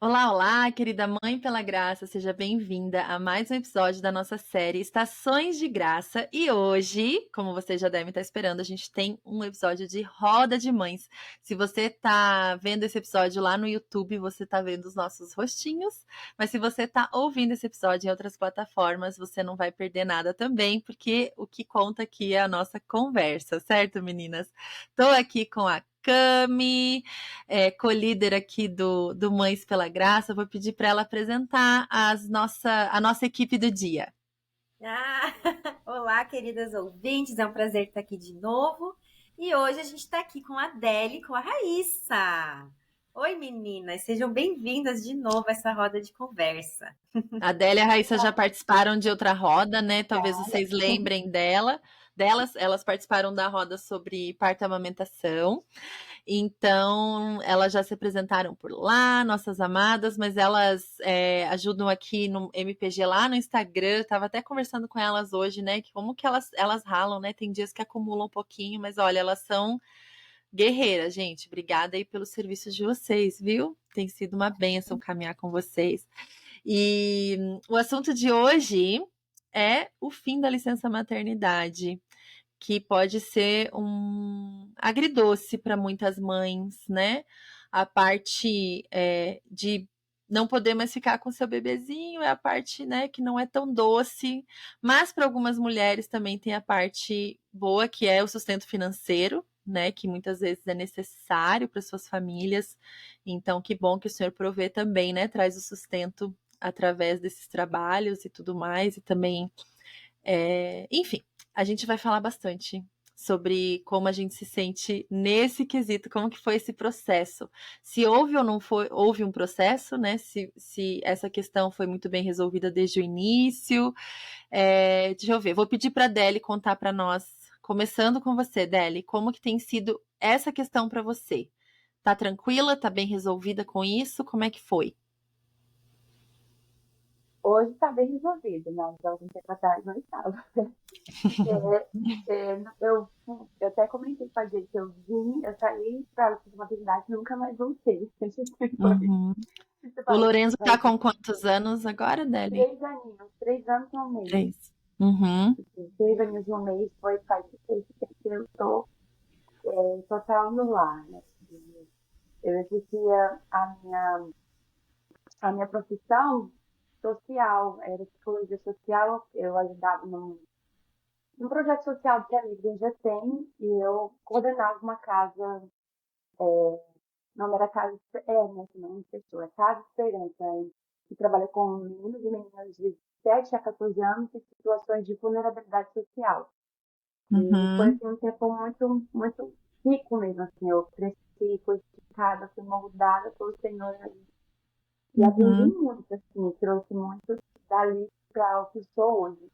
Olá, olá, querida Mãe pela Graça, seja bem-vinda a mais um episódio da nossa série Estações de Graça. E hoje, como você já deve estar esperando, a gente tem um episódio de Roda de Mães. Se você está vendo esse episódio lá no YouTube, você está vendo os nossos rostinhos, mas se você está ouvindo esse episódio em outras plataformas, você não vai perder nada também, porque o que conta aqui é a nossa conversa, certo, meninas? Estou aqui com a Cami, co-líder aqui do Mães pela Graça. Vou pedir para ela apresentar a nossa equipe do dia. Ah, olá, queridas ouvintes, é um prazer estar aqui de novo. E hoje a gente está aqui com a Adele e com a Raíssa. Oi, meninas, sejam bem-vindas de novo a essa roda de conversa. A Adélia e a Raíssa já participaram de outra roda, né? Talvez vocês lembrem delas. Elas participaram da roda sobre parto e amamentação. Então, elas já se apresentaram por lá, nossas amadas, mas elas ajudam aqui no MPG lá no Instagram. Tava até conversando com elas hoje, né? Que como que elas ralam, né? Tem dias que acumulam um pouquinho, mas olha, elas são guerreiras, gente. Obrigada aí pelos serviços de vocês, viu? Tem sido uma bênção caminhar com vocês. E o assunto de hoje é o fim da licença maternidade, que pode ser um agridoce para muitas mães, né? A parte de não poder mais ficar com seu bebezinho é a parte, né, que não é tão doce, mas para algumas mulheres também tem a parte boa, que é o sustento financeiro, né, que muitas vezes é necessário para suas famílias. Então, que bom que o Senhor provê também, né, traz o sustento através desses trabalhos e tudo mais, e também, enfim, a gente vai falar bastante sobre como a gente se sente nesse quesito, como que foi esse processo. Se houve ou não foi, houve um processo, né? Se essa questão foi muito bem resolvida desde o início. Deixa eu ver, vou pedir para a Deli contar para nós, começando com você, Deli, como que tem sido essa questão para você? Tá tranquila? Tá bem resolvida com isso? Como é que foi? Hoje está bem resolvido, mas há algum tempo atrás não estava. Eu até comentei com a gente que eu saí para a maternidade e nunca mais voltei. Uhum. O Fala, Lorenzo tá mas com quantos anos agora, Deli? 3 aninhos, 3 anos e um mês. 3. Uhum. 3 aninhos e um mês faz esse tempo que eu estou total no lar, né? Eu exercia a minha profissão social, era psicologia social, eu ajudava num projeto social que a igreja tem, e eu coordenava uma casa, não era casa, né, não fechou, é Casa Esperança, que trabalha com meninos e meninas de 7 a 14 anos em situações de vulnerabilidade social. E foi Uhum. assim, um tempo muito, muito rico mesmo, assim, eu cresci, fui edificada, fui moldada pelo Senhor ali. E aprendi Uhum. muito, assim, trouxe muito dali para o que sou hoje.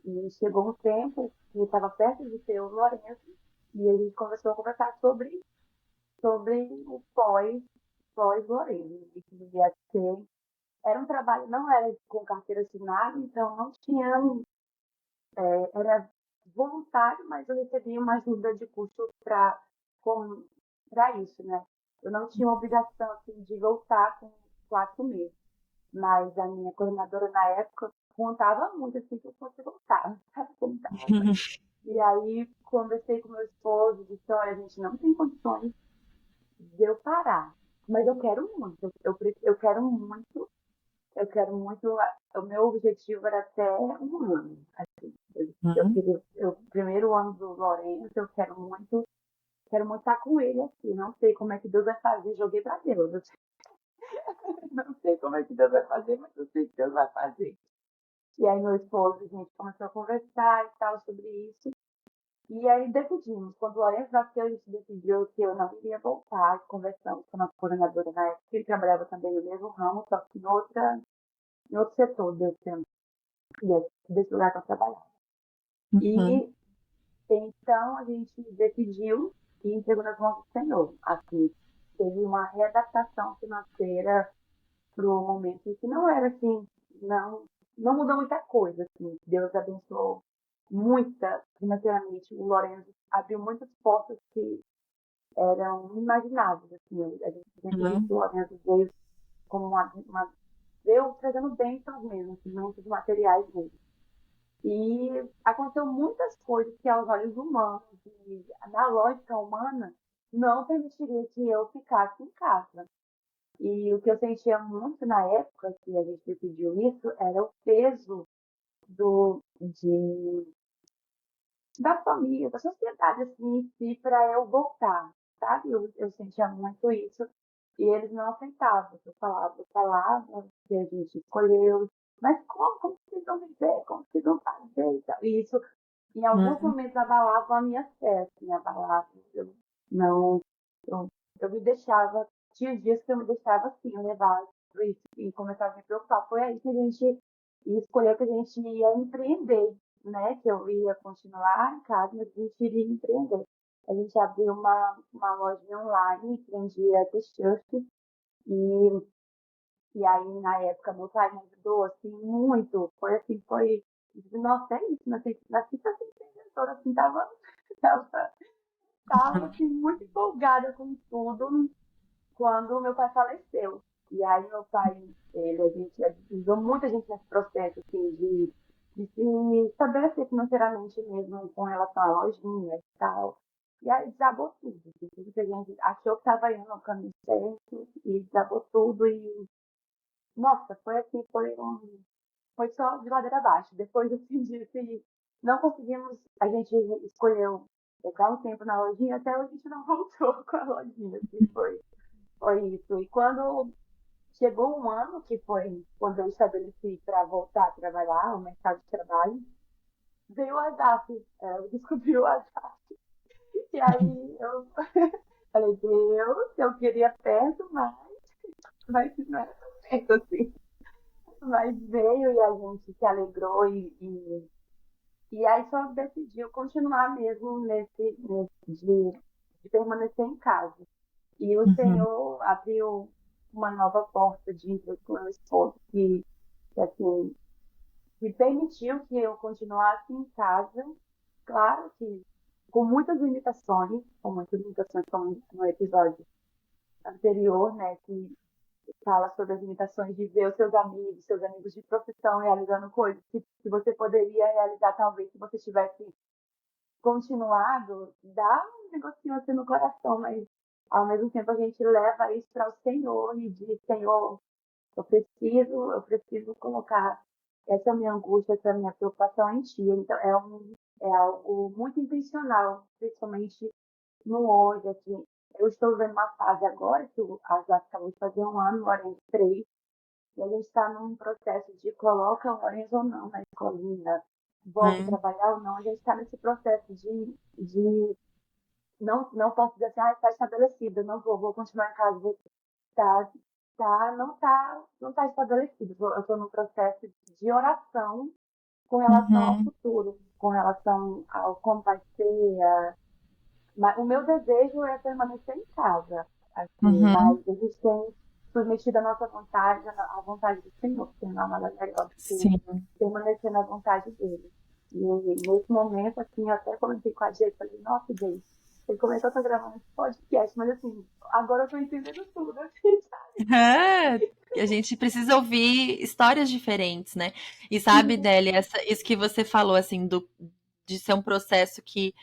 E chegou um tempo que estava perto de ter o Lourenço, e a gente começou a conversar sobre o pós-Lourenço, e que devia ser. Era um trabalho, não era com carteira assinada, então não tinha, era voluntário, mas eu recebia uma ajuda de custo para isso, né? Eu não tinha uma obrigação assim, de voltar com 4 meses, mas a minha coordenadora na época contava muito assim que eu fosse voltar, sabe como tava. E aí conversei com meu esposo, disse, olha, a gente não tem condições de eu parar, mas eu quero muito, eu quero muito, o meu objetivo era até um ano, assim, eu Uhum. queria, primeiro ano do Lourenço, eu quero muito estar com ele aqui, não sei como é que Deus vai fazer, joguei pra Deus, não sei como é que Deus vai fazer, mas eu sei que Deus vai fazer. E aí meu esposo, a gente começou a conversar e tal sobre isso. E aí decidimos, quando o Lourenço nasceu, a gente decidiu que eu não iria voltar. Conversamos com a nossa coordenadora na época, ele trabalhava também no mesmo ramo, só que em outro setor desse lugar que eu trabalhava. Uhum. E então a gente decidiu e entregou nas mãos do Senhor. Assim, teve uma readaptação financeira para o momento que não era assim, não mudou muita coisa. Assim. Deus abençoou muita financeiramente. O Lourenço abriu muitas portas que eram inimagináveis. Assim. A gente sempre disse que Uhum. o Lourenço veio como veio trazendo bênçãos mesmo, assim, muitos materiais dele. E aconteceu muitas coisas que aos olhos humanos e na lógica humana não permitiria que eu ficasse em casa. E o que eu sentia muito na época que a gente decidiu isso era o peso de da família, da sociedade assim, em si, para eu voltar, sabe? Eu sentia muito isso. E eles não aceitavam. Eu falava que a gente escolheu, mas como vocês vão viver? Como vocês vão fazer? E isso, em alguns Uhum. momentos, abalava a minha fé, assim, abalava. Não, eu, eu me deixava, tinha dias que eu me deixava assim, levar isso e começava a me preocupar. Foi aí que a gente escolheu que a gente ia empreender, né? Que eu ia continuar em casa, mas a gente iria empreender. A gente abriu uma loja online que vendia t-shirts e, e aí, na época, meu pai me ajudou, assim, muito. Foi assim, nossa, é isso, nasci pra ser empreendedora, assim, tava, tava, assim, muito empolgada com tudo quando meu pai faleceu. E aí, meu pai, a gente ajudou muita gente nesse processo, assim, de se estabelecer financeiramente mesmo com relação à lojinha e tal. E aí desabou tudo, assim, tudo que a gente achou que estava indo no caminho certo e desabou tudo e, nossa, foi assim, foi só de ladeira abaixo. Depois assim, disso, e não conseguimos, a gente escolheu ficar um tempo na lojinha, até hoje a gente não voltou com a lojinha, assim, foi isso. E quando chegou um ano, que foi quando eu estabeleci para voltar a trabalhar, no mercado de trabalho, veio o WhatsApp, eu descobri o WhatsApp. E aí eu falei, Deus, eu queria perto, mas não era tão perto assim. Mas veio e a gente se alegrou e aí só decidiu continuar mesmo de permanecer em casa. E o Uhum. Senhor abriu uma nova porta de emprego com o meu esposo, que assim, me permitiu que eu continuasse em casa, claro que com muitas limitações, como no episódio anterior, né, que fala sobre as limitações de ver os seus amigos de profissão realizando coisas que você poderia realizar talvez se você tivesse continuado, dá um negocinho assim no coração, mas ao mesmo tempo a gente leva isso para o Senhor e diz, Senhor, eu preciso colocar essa minha angústia, essa minha preocupação em Ti. Então é algo muito intencional, principalmente no hoje, assim. Eu estou vivendo uma fase agora, que a Zé acabou de fazer um ano, o Orange 3, e a gente está num processo de coloca o Orange ou não na escolinha, volta a Uhum. trabalhar ou não. A gente está nesse processo de não posso dizer assim, está estabelecido, não vou continuar em casa, tá, não tá estabelecido. Eu estou num processo de oração com relação ao Uhum. futuro, com relação ao como vai ser. Mas o meu desejo é permanecer em casa, assim, Uhum. mas a gente tem submetido a nossa vontade à vontade do Senhor, que não há nada melhor do que Sim. permanecer na vontade dele. E nesse momento, assim, eu até comentei com a Jay, falei, nossa, Jay, ele começou a estar gravando esse podcast, mas assim, agora eu tô entendendo tudo, assim, sabe? É, a gente precisa ouvir histórias diferentes, né? E sabe, Délia, isso que você falou, assim, de ser um processo que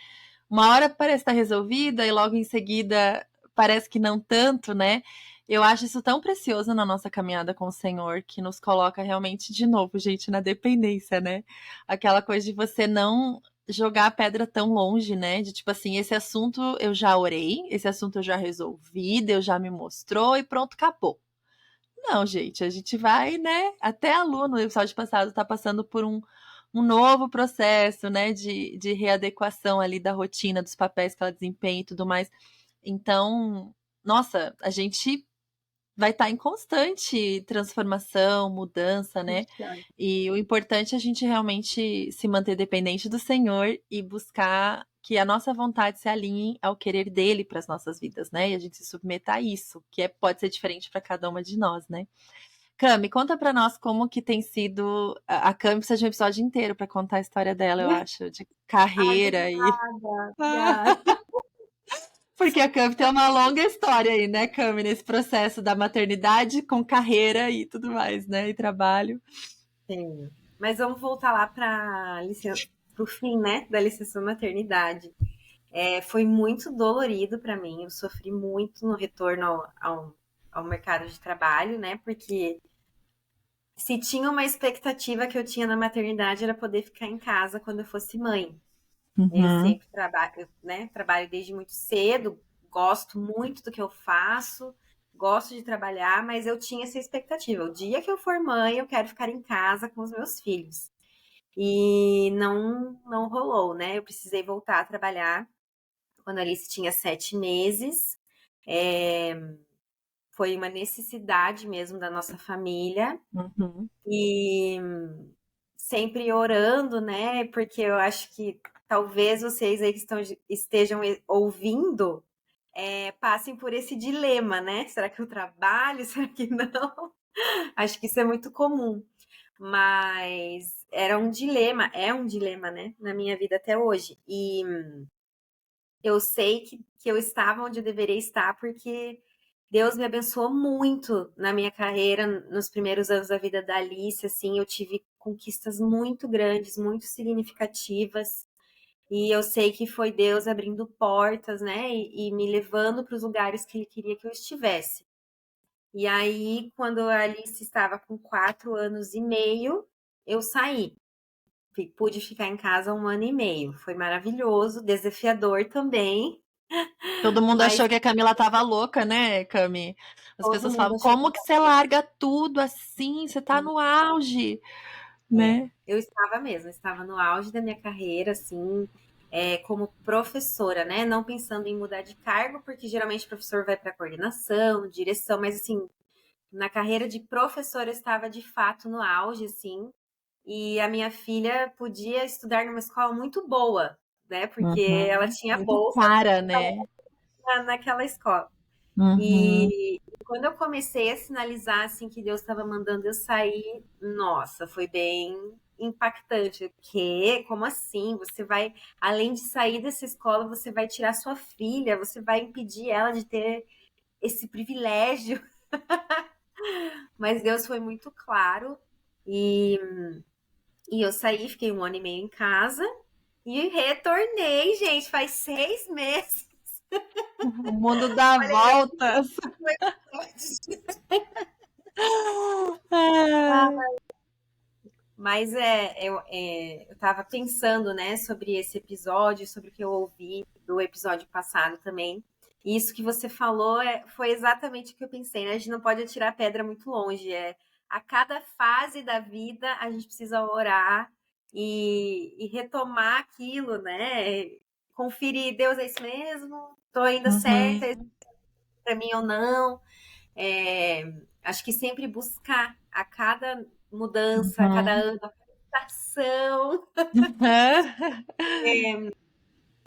uma hora parece estar resolvida e logo em seguida parece que não tanto, né? Eu acho isso tão precioso na nossa caminhada com o Senhor, que nos coloca realmente de novo, gente, na dependência, né? Aquela coisa de você não jogar a pedra tão longe, né? De tipo assim, esse assunto eu já orei, esse assunto eu já resolvi, Deus já me mostrou e pronto, acabou. Não, gente, a gente vai, né? Até a Lu, no episódio passado, tá passando por um novo processo, né? De readequação ali da rotina, dos papéis que ela desempenha e tudo mais. Então, nossa, a gente vai estar em constante transformação, mudança, né? E o importante é a gente realmente se manter dependente do Senhor e buscar que a nossa vontade se alinhe ao querer dele para as nossas vidas, né? E a gente se submeta a isso, que pode ser diferente para cada uma de nós, né? Cami, conta para nós como que tem sido. A Cami precisa de um episódio inteiro para contar a história dela, eu acho, de Ai, carreira e obrigada, obrigada. Porque a Cami tem uma longa história aí, né, Cami, nesse processo da maternidade com carreira e tudo mais, né, e trabalho. Sim. Mas vamos voltar lá para o fim, né, da licença maternidade. Foi muito dolorido para mim. Eu sofri muito no retorno ao mercado de trabalho, né? Porque se tinha uma expectativa que eu tinha na maternidade era poder ficar em casa quando eu fosse mãe. Eu Uhum. sempre trabalho, né? Trabalho desde muito cedo, gosto muito do que eu faço, gosto de trabalhar, mas eu tinha essa expectativa. O dia que eu for mãe, eu quero ficar em casa com os meus filhos. E não rolou, né? Eu precisei voltar a trabalhar quando a Alice tinha 7 meses. É, foi uma necessidade mesmo da nossa família. Uhum. E sempre orando, né? Porque eu acho que talvez vocês aí que estejam ouvindo passem por esse dilema, né? Será que eu trabalho? Será que não? Acho que isso é muito comum. Mas era um dilema, é um dilema, né? Na minha vida até hoje. E eu sei que eu estava onde eu deveria estar porque Deus me abençoou muito na minha carreira, nos primeiros anos da vida da Alice, assim, eu tive conquistas muito grandes, muito significativas, e eu sei que foi Deus abrindo portas, né, e me levando para os lugares que Ele queria que eu estivesse. E aí, quando a Alice estava com 4 anos e meio, eu saí. Pude ficar em casa 1 ano e meio. Foi maravilhoso, desafiador também, Todo mundo mas achou que a Camila tava louca, né, Cami? As todo pessoas mundo falam, achou. como que você larga tudo assim? Você tá no auge, né? Eu estava mesmo, estava no auge da minha carreira, assim, como professora, né? Não pensando em mudar de cargo, porque geralmente o professor vai para coordenação, direção, mas assim, na carreira de professora eu estava de fato no auge, assim, e a minha filha podia estudar numa escola muito boa, né? Porque ela Uhum. tinha Muito bolsa cara, né? naquela escola. Uhum. E quando eu comecei a sinalizar assim que Deus estava mandando eu sair, nossa, foi bem impactante. O quê? Como assim? Você vai, além de sair dessa escola, você vai tirar sua filha, você vai impedir ela de ter esse privilégio. Mas Deus foi muito claro e, e eu saí, fiquei 1 ano e meio em casa e retornei, gente, faz 6 meses. O mundo dá voltas. Ai. Mas eu estava pensando, né, sobre esse episódio, sobre o que eu ouvi do episódio passado também. E isso que você falou foi exatamente o que eu pensei, né? A gente não pode atirar pedra muito longe. A cada fase da vida a gente precisa orar e retomar aquilo, né? Conferir, Deus, é isso mesmo? Tô ainda certa? É Uhum. para mim ou não? É, acho que sempre buscar a cada mudança, a cada Uhum. ano, a cada estação,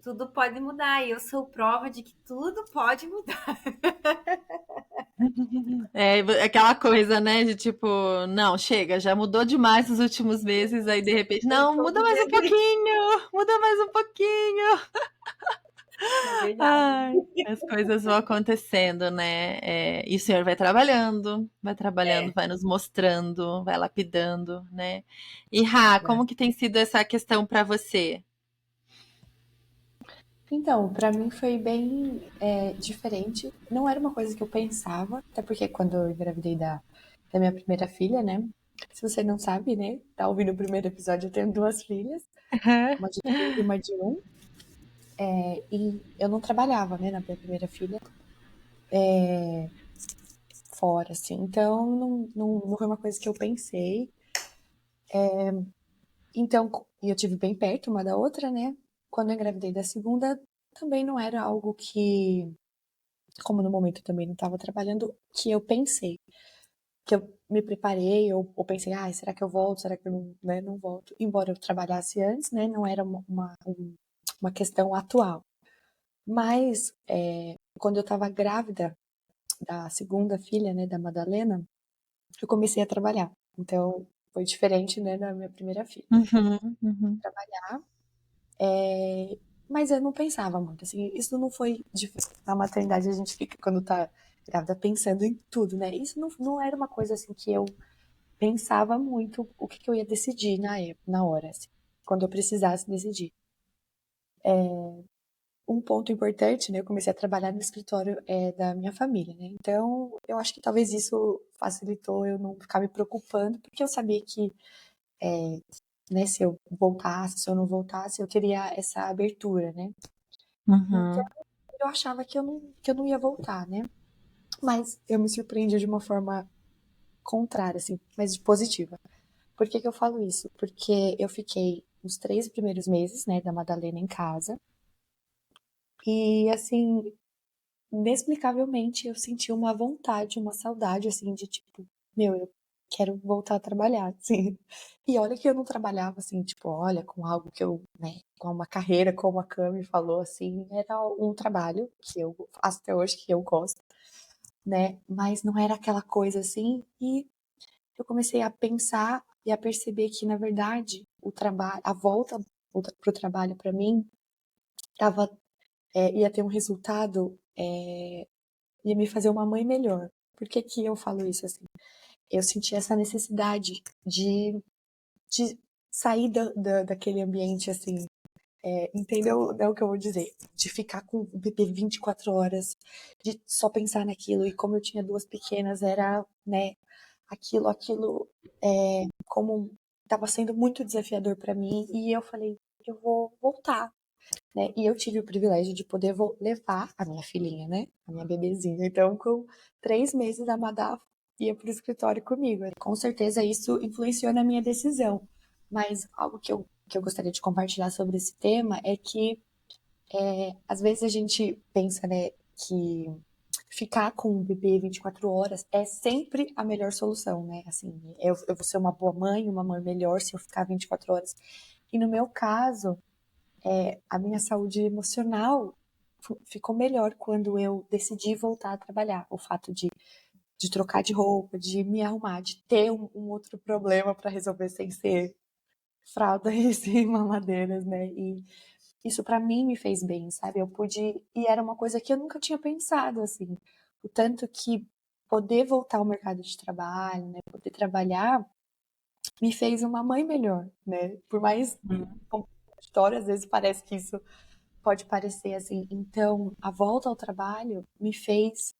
tudo pode mudar. E eu sou prova de que tudo pode mudar. É aquela coisa, né, de tipo, não, chega, já mudou demais nos últimos meses, aí de repente, não, muda mais um pouquinho, muda mais um pouquinho. É verdade. Ai, as coisas vão acontecendo, né? E o Senhor vai trabalhando, vai nos mostrando, vai lapidando, né? E Rá, como que tem sido essa questão para você? Então, pra mim foi bem diferente. Não era uma coisa que eu pensava, até porque quando eu engravidei da minha primeira filha, né? Se você não sabe, né? Tá ouvindo o primeiro episódio, eu tenho duas filhas, uma de 3 e uma de 1. E eu não trabalhava, né, na minha primeira filha, fora, assim. Então, não foi uma coisa que eu pensei. Então, e eu tive bem perto uma da outra, né? Quando eu engravidei da segunda, também não era algo que, como no momento eu também não estava trabalhando, que eu pensei. Que eu me preparei, ou pensei, ah, será que eu volto? Será que eu não, né, não volto? Embora eu trabalhasse antes, né? Não era uma questão atual. Mas, quando eu estava grávida da segunda filha, né, da Madalena, eu comecei a trabalhar. Então, foi diferente, né, da minha primeira filha. Uhum, uhum. Trabalhar. É, mas eu não pensava muito, assim, isso não foi difícil. Na maternidade a gente fica, quando tá grávida, pensando em tudo, né? Isso não era uma coisa, assim, que eu pensava muito o que eu ia decidir na hora, assim, quando eu precisasse decidir. Um ponto importante, né? Eu comecei a trabalhar no escritório da minha família, né? Então, eu acho que talvez isso facilitou eu não ficar me preocupando, porque eu sabia que, né, se eu voltasse, se eu não voltasse, eu teria essa abertura, né? Então, Uhum. eu achava que eu não ia voltar, né? Mas eu me surpreendi de uma forma contrária, assim, mas positiva. Por que que eu falo isso? Porque eu fiquei os 3 primeiros meses, né, da Madalena em casa. E, assim, inexplicavelmente eu senti uma vontade, uma saudade, assim, de tipo, meu, eu quero voltar a trabalhar, assim. E olha que eu não trabalhava, assim, tipo, olha, com algo que eu, né, com uma carreira, como a Cami falou, assim, era um trabalho que eu faço até hoje, que eu gosto, né, mas não era aquela coisa assim, e eu comecei a pensar e a perceber que, na verdade, o trabalho, a volta pro trabalho para mim, tava, ia ter um resultado, ia me fazer uma mãe melhor. Por que que eu falo isso assim? Eu senti essa necessidade de sair daquele ambiente assim, entendeu, né, o que eu vou dizer? De ficar com o bebê 24 horas, de só pensar naquilo. E como eu tinha duas pequenas, era, né, aquilo como estava sendo muito desafiador para mim. E eu falei, eu vou voltar, né? E eu tive o privilégio de poder levar a minha filhinha, né? A minha bebezinha. Então, com 3 meses, a Madá ia para o escritório comigo. Com certeza, isso influenciou na minha decisão. Mas algo que eu gostaria de compartilhar sobre esse tema é que, às vezes, a gente pensa, né, que ficar com o bebê 24 horas é sempre a melhor solução, né? Assim, eu vou ser uma boa mãe, uma mãe melhor se eu ficar 24 horas. E no meu caso, a minha saúde emocional ficou melhor quando eu decidi voltar a trabalhar. O fato de trocar de roupa, de me arrumar, de ter um outro problema para resolver sem ser fralda e mamadeiras, né? E isso para mim me fez bem, sabe? Eu pude, e era uma coisa que eu nunca tinha pensado, assim. O tanto que poder voltar ao mercado de trabalho, né? Poder trabalhar, me fez uma mãe melhor, né? Por mais história, às vezes parece que isso pode parecer assim. Então, a volta ao trabalho me fez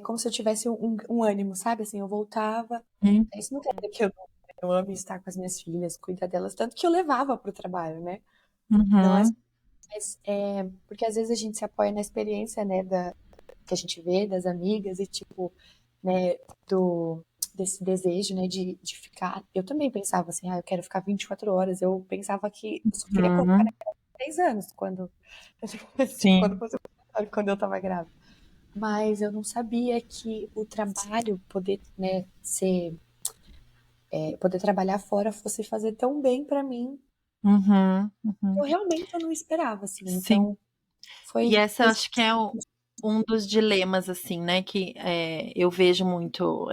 como se eu tivesse um ânimo, sabe? Assim, eu voltava. Uhum. Isso não quer dizer que eu amo estar com as minhas filhas, cuidar delas, tanto que eu levava para o trabalho, né? Não é, Uhum. mas, porque às vezes a gente se apoia na experiência, né, que a gente vê das amigas e tipo, né, desse desejo, né, de ficar. Eu também pensava assim, eu quero ficar 24 horas. Eu pensava que eu só queria colocar Uhum. 3 anos Sim. quando eu tava grávida. Mas eu não sabia que o trabalho, poder, né, poder trabalhar fora fosse fazer tão bem pra mim. Uhum. Uhum. Eu não esperava, assim. Sim. Então, E foi, essa foi acho que é um dos dilemas, assim, né, que eu vejo muito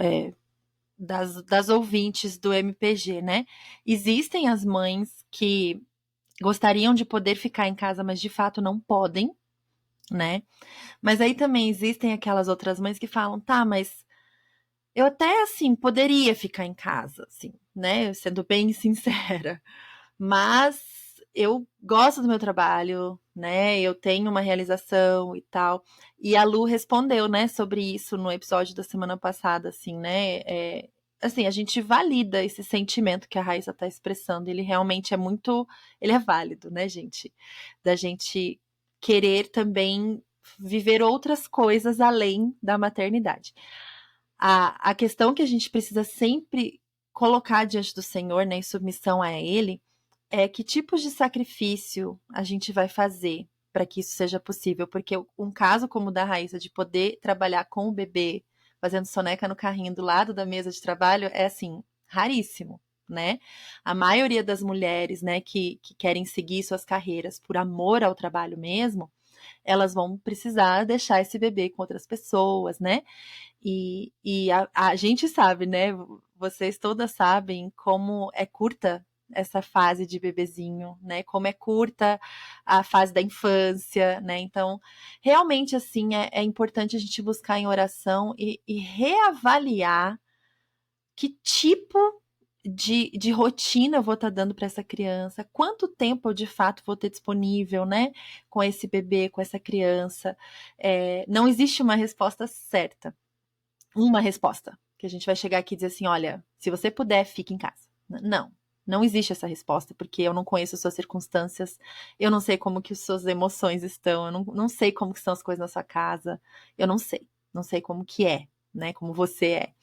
das ouvintes do MPG, né? Existem as mães que gostariam de poder ficar em casa, mas de fato não podem, né? Mas aí também existem aquelas outras mães que falam, tá, mas eu até assim poderia ficar em casa, assim, né? Sendo bem sincera. Mas eu gosto do meu trabalho, né? Eu tenho uma realização e tal. E a Lu respondeu, né, sobre isso no episódio da semana passada, assim, né? Assim, a gente valida esse sentimento que a Raíssa está expressando. Ele realmente é muito. Ele é válido, né, gente? Da gente querer também viver outras coisas além da maternidade. A questão que a gente precisa sempre colocar diante do Senhor, né, em submissão a Ele, é que tipos de sacrifício a gente vai fazer para que isso seja possível. Porque um caso como o da Raíssa, de poder trabalhar com o bebê, fazendo soneca no carrinho do lado da mesa de trabalho, é assim, raríssimo, né? A maioria das mulheres, né, que querem seguir suas carreiras por amor ao trabalho mesmo, elas vão precisar deixar esse bebê com outras pessoas, né? E a gente sabe, né? Vocês todas sabem como é curta essa fase de bebezinho, né? Como é curta a fase da infância, né? Então, realmente, assim, é importante a gente buscar em oração e reavaliar que tipo de rotina eu vou estar dando para essa criança, quanto tempo eu de fato vou ter disponível, né, com esse bebê, com essa criança. Não existe uma resposta certa, uma resposta que a gente vai chegar aqui e dizer assim, olha, se você puder, fique em casa. Não existe essa resposta, porque eu não conheço suas circunstâncias, eu não sei como que as suas emoções estão, eu não sei como que são as coisas na sua casa, eu não sei como que é, né, como você é.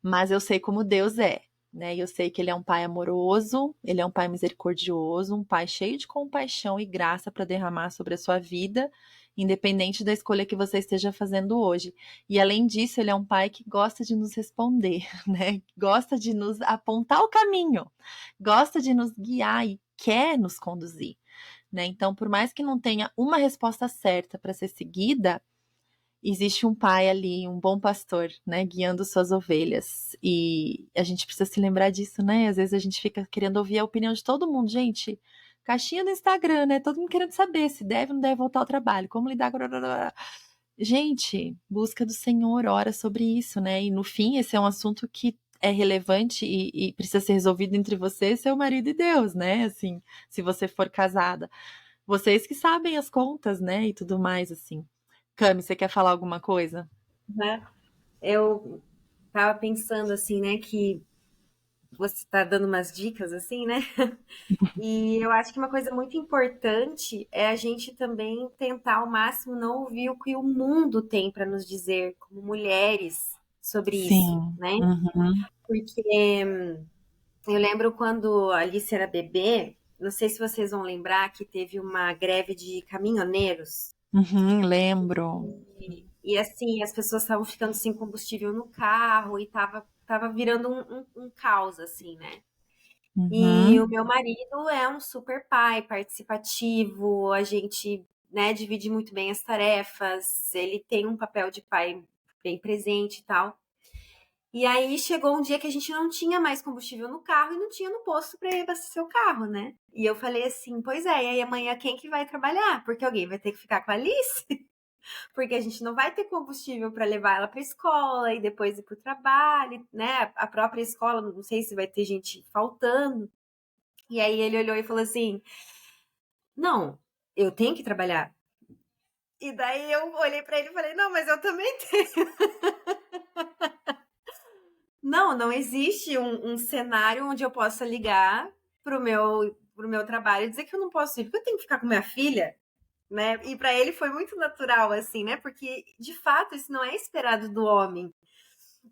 Mas eu sei como Deus é, né? E eu sei que Ele é um pai amoroso, Ele é um pai misericordioso, um pai cheio de compaixão e graça para derramar sobre a sua vida, independente da escolha que você esteja fazendo hoje. E além disso, Ele é um pai que gosta de nos responder, né? Gosta de nos apontar o caminho, gosta de nos guiar e quer nos conduzir, né? Então, por mais que não tenha uma resposta certa para ser seguida, existe um pai ali, um bom pastor, né, guiando suas ovelhas. E a gente precisa se lembrar disso, né? Às vezes a gente fica querendo ouvir a opinião de todo mundo. Gente, caixinha no Instagram, né? Todo mundo querendo saber se deve ou não deve voltar ao trabalho, como lidar com... Gente, busca do Senhor, ora sobre isso, né? E no fim, esse é um assunto que é relevante e precisa ser resolvido entre você, seu marido e Deus, né? Assim, se você for casada. Vocês que sabem as contas, né? E tudo mais, assim. Cami, você quer falar alguma coisa? Né? Eu tava pensando assim, né, que você tá dando umas dicas assim, né? E eu acho que uma coisa muito importante é a gente também tentar ao máximo não ouvir o que o mundo tem para nos dizer como mulheres sobre isso, Sim. né? Uhum. Porque eu lembro quando a Alice era bebê, não sei se vocês vão lembrar que teve uma greve de caminhoneiros. Uhum, lembro. E assim, as pessoas estavam ficando sem combustível no carro e tava virando um caos, assim, né? E o Uhum. meu marido é um super pai, participativo, a gente, né, divide muito bem as tarefas, ele tem um papel de pai bem presente e tal. E aí chegou um dia que a gente não tinha mais combustível no carro e não tinha no posto para ir abastecer o carro, né? E eu falei assim, pois é, e aí amanhã quem que vai trabalhar? Porque alguém vai ter que ficar com a Alice, porque a gente não vai ter combustível para levar ela para a escola e depois ir para o trabalho, né? A própria escola, não sei se vai ter gente faltando. E aí ele olhou e falou assim: não, eu tenho que trabalhar. E daí eu olhei para ele e falei: não, mas eu também tenho. Não existe um cenário onde eu possa ligar pro meu trabalho e dizer que eu não posso ir, porque eu tenho que ficar com minha filha, né? E para ele foi muito natural, assim, né? Porque, de fato, isso não é esperado do homem.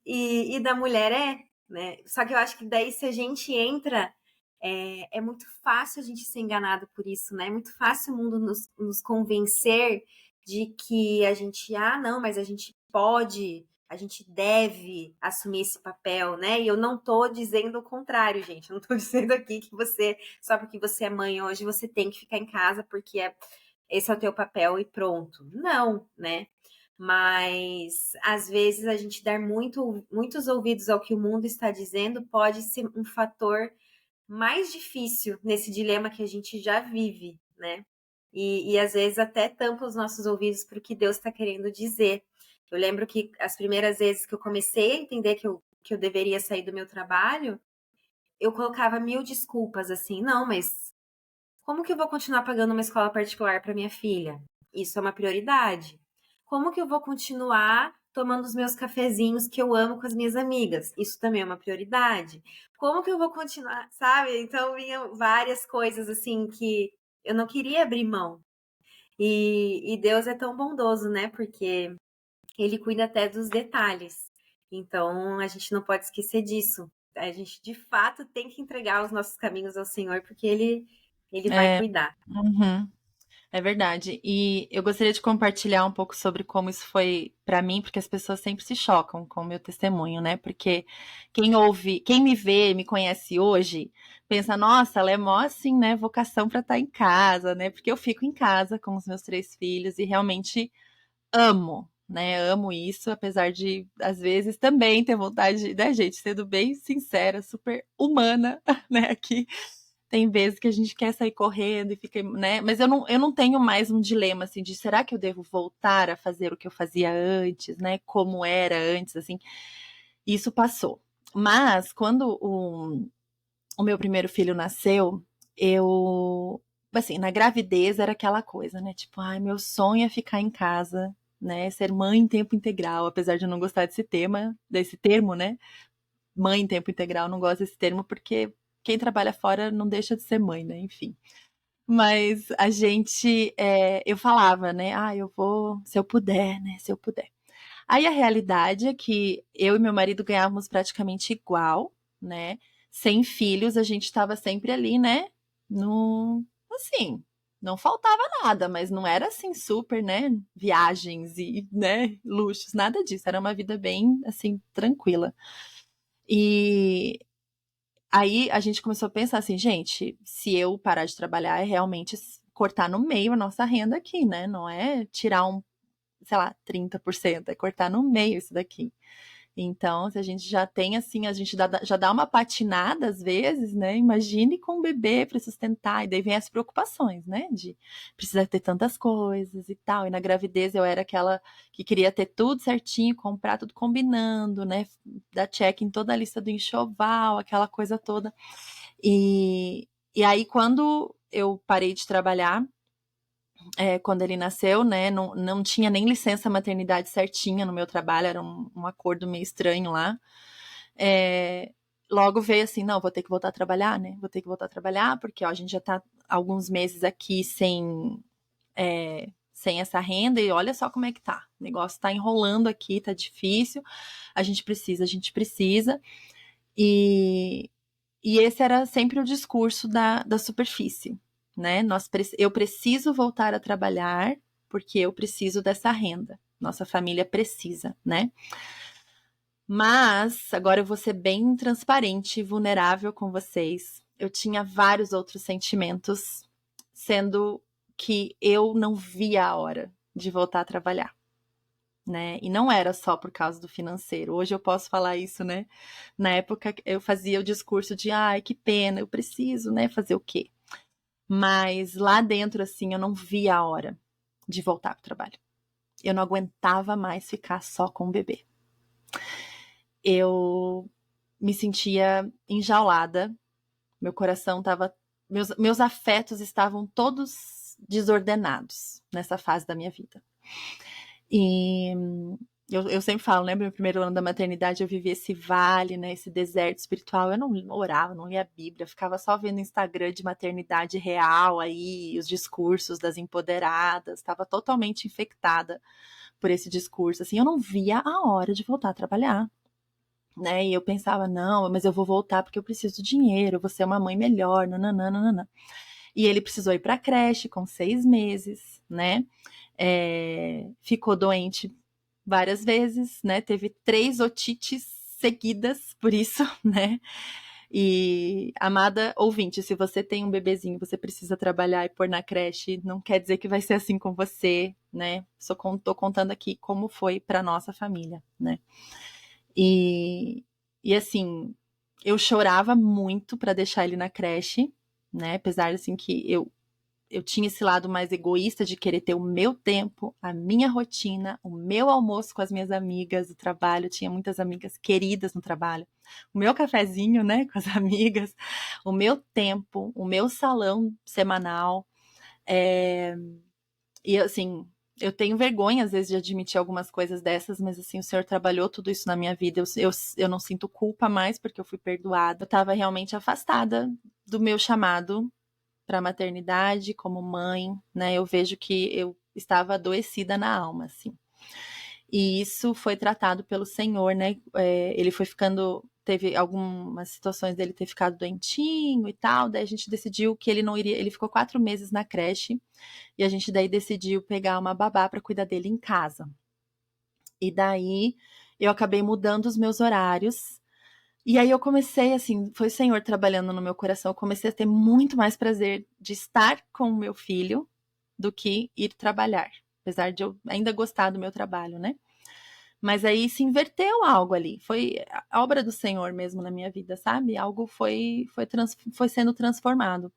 E da mulher né? Só que eu acho que daí, se a gente entra, é muito fácil a gente ser enganado por isso, né? É muito fácil o mundo nos convencer de que a gente, não, mas a gente pode, a gente deve assumir esse papel, né? E eu não tô dizendo o contrário, gente. Eu não tô dizendo aqui que você, só porque você é mãe hoje, você tem que ficar em casa porque esse é o teu papel e pronto. Não, né? Mas às vezes a gente dar muitos ouvidos ao que o mundo está dizendo pode ser um fator mais difícil nesse dilema que a gente já vive, né? E às vezes até tampa os nossos ouvidos para o que Deus está querendo dizer. Eu lembro que as primeiras vezes que eu comecei a entender que eu deveria sair do meu trabalho, eu colocava 1000 desculpas, assim, não, mas como que eu vou continuar pagando uma escola particular para minha filha? Isso é uma prioridade. Como que eu vou continuar tomando os meus cafezinhos que eu amo com as minhas amigas? Isso também é uma prioridade. Como que eu vou continuar, sabe? Então vinham várias coisas assim que eu não queria abrir mão. E Deus é tão bondoso, né? Porque Ele cuida até dos detalhes. Então a gente não pode esquecer disso. A gente de fato tem que entregar os nossos caminhos ao Senhor, porque Ele vai É, cuidar. uhum, é verdade. E eu gostaria de compartilhar um pouco sobre como isso foi pra mim, porque as pessoas sempre se chocam com o meu testemunho, né? Porque quem ouve, quem me vê, me conhece hoje, pensa, nossa, ela é mó assim, né? Vocação pra estar em casa, né? Porque eu fico em casa com os meus 3 filhos e realmente amo. né? Amo isso, apesar de, às vezes, também ter vontade, né, gente? Sendo bem sincera, super humana, né? Aqui tem vezes que a gente quer sair correndo e fica, né? Mas eu não tenho mais um dilema, assim, de será que eu devo voltar a fazer o que eu fazia antes, né? Como era antes, assim. Isso passou. Mas, quando o meu primeiro filho nasceu, eu, assim, na gravidez era aquela coisa, né? Tipo, ai, meu sonho é ficar em casa, né? Ser mãe em tempo integral, apesar de eu não gostar desse termo, né? Mãe em tempo integral, não gosto desse termo porque quem trabalha fora não deixa de ser mãe, né? Enfim. Mas a gente, eu falava, né? Ah, eu vou, se eu puder, né? Se eu puder. Aí a realidade é que eu e meu marido ganhávamos praticamente igual, né? Sem filhos, a gente estava sempre ali, né? No, assim, não faltava nada, mas não era assim super, né? Viagens e, né? Luxos, nada disso. Era uma vida bem, assim, tranquila. E aí a gente começou a pensar assim, gente, se eu parar de trabalhar é realmente cortar no meio a nossa renda aqui, né? Não é tirar sei lá, 30%, é cortar no meio isso daqui. Então, se a gente já tem assim, a gente já dá uma patinada às vezes, né? Imagine com um bebê para sustentar, e daí vem as preocupações, né? De precisar ter tantas coisas e tal. E na gravidez eu era aquela que queria ter tudo certinho, comprar tudo combinando, né? Dar check em toda a lista do enxoval, aquela coisa toda. E aí, quando eu parei de trabalhar, quando ele nasceu, né? Não tinha nem licença maternidade certinha no meu trabalho, era um acordo meio estranho lá. Logo veio assim, não, vou ter que voltar a trabalhar, né? Vou ter que voltar a trabalhar, porque ó, a gente já tá alguns meses aqui sem essa renda, e olha só como é que tá. O negócio tá enrolando aqui, tá difícil. A gente precisa, a gente precisa. E esse era sempre o discurso da superfície, né? Eu preciso voltar a trabalhar porque eu preciso dessa renda. Nossa família precisa, né? Mas agora eu vou ser bem transparente e vulnerável com vocês. Eu tinha vários outros sentimentos, sendo que eu não via a hora de voltar a trabalhar, né? E não era só por causa do financeiro. Hoje eu posso falar isso, né? Na época eu fazia o discurso de, ai, que pena, eu preciso, né? Fazer o quê? Mas lá dentro, assim, eu não via a hora de voltar pro trabalho. Eu não aguentava mais ficar só com o bebê. Eu me sentia enjaulada, meu coração estava. Meus afetos estavam todos desordenados nessa fase da minha vida. E eu sempre falo, né? No primeiro ano da maternidade eu vivi esse vale, né? Esse deserto espiritual. Eu não orava, não lia a Bíblia, ficava só vendo Instagram de maternidade real aí, os discursos das empoderadas, estava totalmente infectada por esse discurso. Assim, eu não via a hora de voltar a trabalhar. Né? E eu pensava, não, mas eu vou voltar porque eu preciso de dinheiro, eu vou ser uma mãe melhor, nananana. E ele precisou ir para a creche com 6 meses, né? Ficou doente várias vezes, né? Teve 3 otites seguidas por isso, né? E, amada ouvinte, se você tem um bebezinho, você precisa trabalhar e pôr na creche, não quer dizer que vai ser assim com você, né? Tô contando aqui como foi para nossa família, né? E assim, eu chorava muito para deixar ele na creche, né? Apesar assim que eu tinha esse lado mais egoísta de querer ter o meu tempo, a minha rotina, o meu almoço com as minhas amigas do trabalho. Eu tinha muitas amigas queridas no trabalho. O meu cafezinho, né, com as amigas, o meu tempo, o meu salão semanal. E assim, eu tenho vergonha às vezes de admitir algumas coisas dessas, mas assim, o Senhor trabalhou tudo isso na minha vida. Eu não sinto culpa mais porque eu fui perdoada. Eu estava realmente afastada do meu chamado para a maternidade como mãe, né? Eu vejo que eu estava adoecida na alma, assim. E isso foi tratado pelo Senhor, né? Ele foi ficando. Teve algumas situações dele ter ficado doentinho e tal, daí a gente decidiu que ele não iria. Ele ficou 4 meses na creche e a gente daí decidiu pegar uma babá para cuidar dele em casa. E daí eu acabei mudando os meus horários. E aí eu comecei, assim, foi o Senhor trabalhando no meu coração. Eu comecei a ter muito mais prazer de estar com o meu filho do que ir trabalhar. apesar de eu ainda gostar do meu trabalho, né? Mas aí se inverteu algo ali, foi a obra do Senhor mesmo na minha vida, sabe? Algo foi sendo transformado.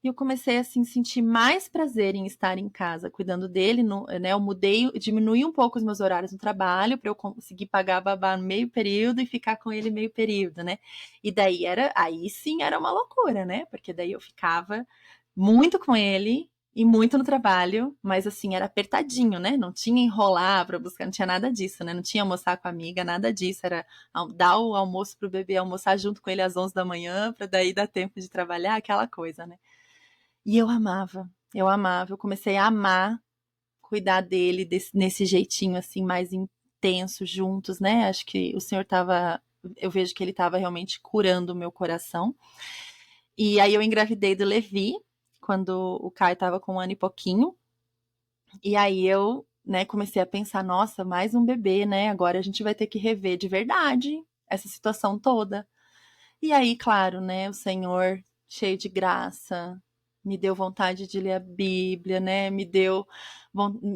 E eu comecei assim sentir mais prazer em estar em casa, cuidando dele, né? Eu diminui um pouco os meus horários no trabalho para eu conseguir pagar a babá no meio período e ficar com ele meio período, né? E daí aí sim era uma loucura, né? Porque daí eu ficava muito com ele e muito no trabalho, mas assim, era apertadinho, né? Não tinha enrolar para buscar, não tinha nada disso, né? Não tinha almoçar com a amiga, nada disso, era dar o almoço pro bebê, almoçar junto com ele às 11 da manhã, para daí dar tempo de trabalhar, aquela coisa, né? E eu comecei a amar cuidar dele nesse jeitinho assim mais intenso juntos, né? Acho que o Senhor eu vejo que ele estava realmente curando o meu coração. E aí eu engravidei do Levi, quando o Caio estava com 1 ano e pouquinho. E aí eu, né, comecei a pensar, nossa, mais um bebê, né? Agora a gente vai ter que rever de verdade essa situação toda. E aí, claro, né, o Senhor, cheio de graça, me deu vontade de ler a Bíblia, né? Me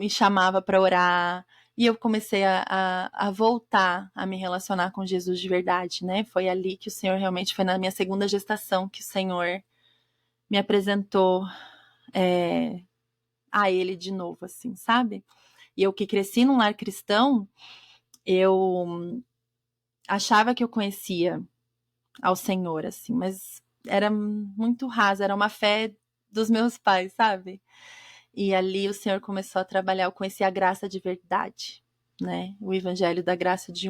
chamava para orar. E eu comecei a voltar a me relacionar com Jesus de verdade, né? Foi ali que o Senhor realmente, foi na minha segunda gestação que o Senhor me apresentou a Ele de novo, assim, sabe? E eu que cresci num lar cristão, eu achava que eu conhecia ao Senhor, assim, mas era muito raso, era uma fé dos meus pais, sabe? E ali o Senhor começou a trabalhar, eu conheci a graça de verdade, né? O evangelho da graça de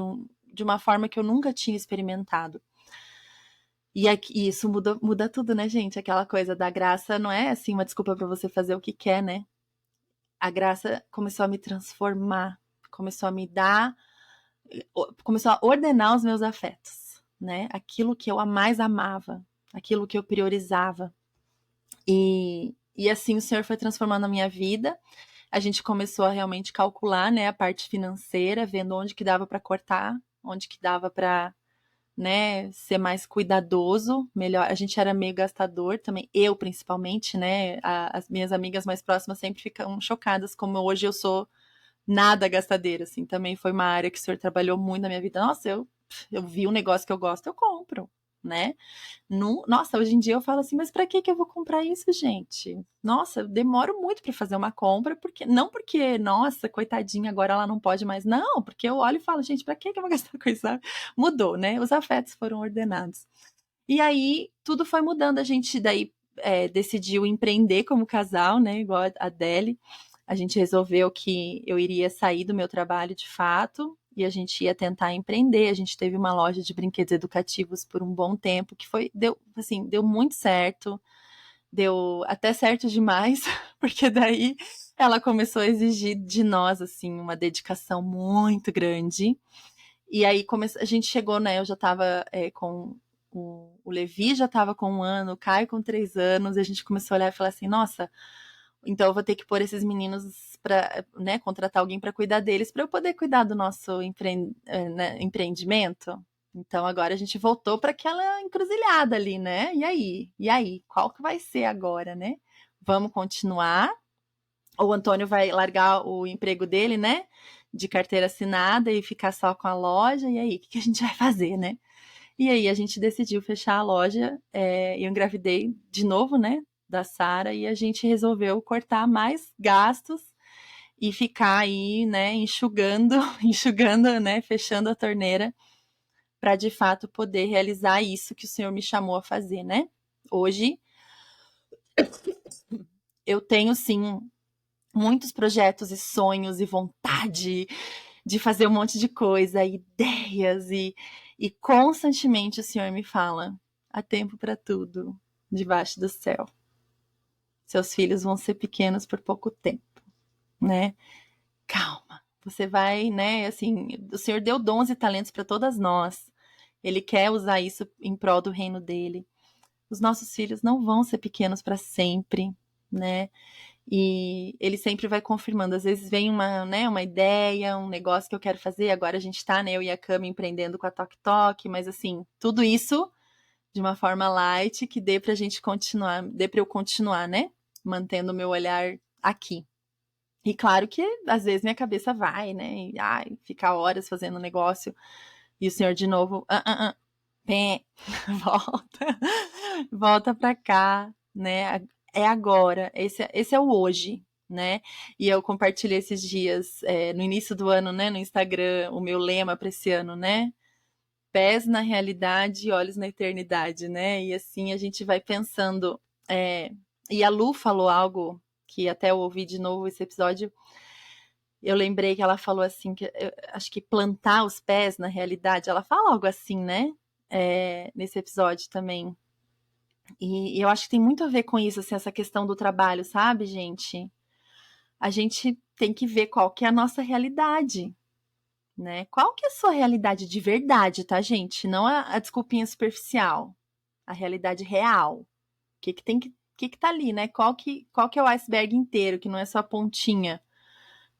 uma forma que eu nunca tinha experimentado. E isso muda tudo, né, gente? Aquela coisa da graça não é assim uma desculpa para você fazer o que quer, né? A graça começou a me transformar, começou a me dar, começou a ordenar os meus afetos, né? Aquilo que eu mais amava, aquilo que eu priorizava. E assim o Senhor foi transformando a minha vida. A gente começou a realmente calcular, né, a parte financeira, vendo onde que dava para cortar, onde que dava para, né, ser mais cuidadoso, melhor. A gente era meio gastador também, eu principalmente, né? As minhas amigas mais próximas sempre ficam chocadas como hoje eu sou nada gastadeira, assim. Também foi uma área que o Senhor trabalhou muito na minha vida. Nossa, eu vi um negócio que eu gosto, eu compro, né? Nossa, hoje em dia eu falo assim, mas para que eu vou comprar isso, gente? Nossa, eu demoro muito para fazer uma compra, não porque, nossa, coitadinha, agora ela não pode mais. Não, porque eu olho e falo, gente, para que eu vou gastar com isso? Sabe? Mudou, né? Os afetos foram ordenados. E aí tudo foi mudando. A gente daí decidiu empreender como casal, né? Igual a Adele. A gente resolveu que eu iria sair do meu trabalho de fato e a gente ia tentar empreender. A gente teve uma loja de brinquedos educativos por um bom tempo, que deu muito certo, deu até certo demais, porque daí ela começou a exigir de nós, assim, uma dedicação muito grande. E aí a gente chegou, né, eu já estava com o Levi já estava com 1 ano, o Caio com 3 anos, e a gente começou a olhar e falar assim, nossa, então eu vou ter que pôr esses meninos para, né, contratar alguém para cuidar deles, para eu poder cuidar do nosso empreendimento. Então agora a gente voltou para aquela encruzilhada ali, né? E aí, qual que vai ser agora, né? Vamos continuar? O Antônio vai largar o emprego dele, né? De carteira assinada e ficar só com a loja. E aí, o que a gente vai fazer, né? E aí a gente decidiu fechar a loja. Eu engravidei de novo, né? Da Sara, e a gente resolveu cortar mais gastos e ficar aí, né, enxugando, né, fechando a torneira para de fato poder realizar isso que o Senhor me chamou a fazer, né? Hoje eu tenho sim muitos projetos e sonhos e vontade de fazer um monte de coisa, ideias e constantemente o Senhor me fala: há tempo para tudo debaixo do céu. Seus filhos vão ser pequenos por pouco tempo, né? Calma, você vai, né? Assim, o Senhor deu dons e talentos para todas nós. Ele quer usar isso em prol do reino dele. Os nossos filhos não vão ser pequenos para sempre, né? E ele sempre vai confirmando. Às vezes vem uma ideia, um negócio que eu quero fazer. Agora a gente tá, né? Eu e a Cami empreendendo com a Tok Tok, mas assim, tudo isso de uma forma light que dê pra gente continuar, dê pra eu continuar, né? Mantendo o meu olhar aqui. E claro que às vezes minha cabeça vai, né? E, ai, ficar horas fazendo negócio. E o senhor de novo, pé, volta, volta pra cá, né? É agora, esse é o hoje, né? E eu compartilhei esses dias, no início do ano, né, no Instagram, o meu lema para esse ano, né? Pés na realidade e olhos na eternidade, né? E assim a gente vai pensando. E a Lu falou algo que até eu ouvi de novo esse episódio. Eu lembrei que ela falou assim, que acho que plantar os pés na realidade, ela fala algo assim, né? Nesse episódio também. E eu acho que tem muito a ver com isso, assim, essa questão do trabalho, sabe, gente? A gente tem que ver qual que é a nossa realidade, né? Qual que é a sua realidade de verdade, tá, gente? Não a desculpinha superficial. A realidade real. O que tá ali, né? Qual que é o iceberg inteiro, que não é só a pontinha,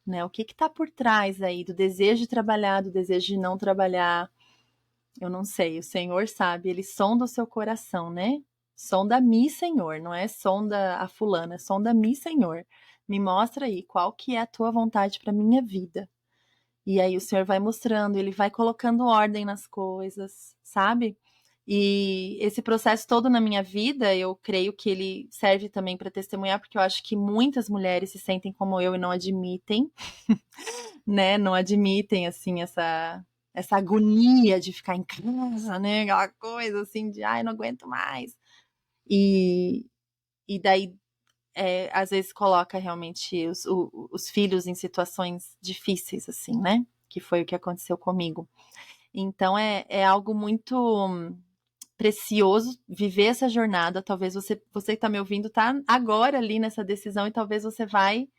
né? O que tá por trás aí do desejo de trabalhar, do desejo de não trabalhar? Eu não sei, o Senhor sabe, ele sonda o seu coração, né? Sonda-me, Senhor, não é sonda a fulana, sonda-me, Senhor. Me mostra aí qual que é a tua vontade para minha vida. E aí o Senhor vai mostrando, ele vai colocando ordem nas coisas, sabe? E esse processo todo na minha vida, eu creio que ele serve também para testemunhar, porque eu acho que muitas mulheres se sentem como eu e não admitem, né? Não admitem, assim, essa agonia de ficar em casa, né? Aquela coisa assim de, ai, não aguento mais. E, e daí, às vezes, coloca realmente os filhos em situações difíceis, assim, né? Que foi o que aconteceu comigo. Então, é algo muito precioso viver essa jornada. Talvez você que está me ouvindo tá agora ali nessa decisão e talvez você vai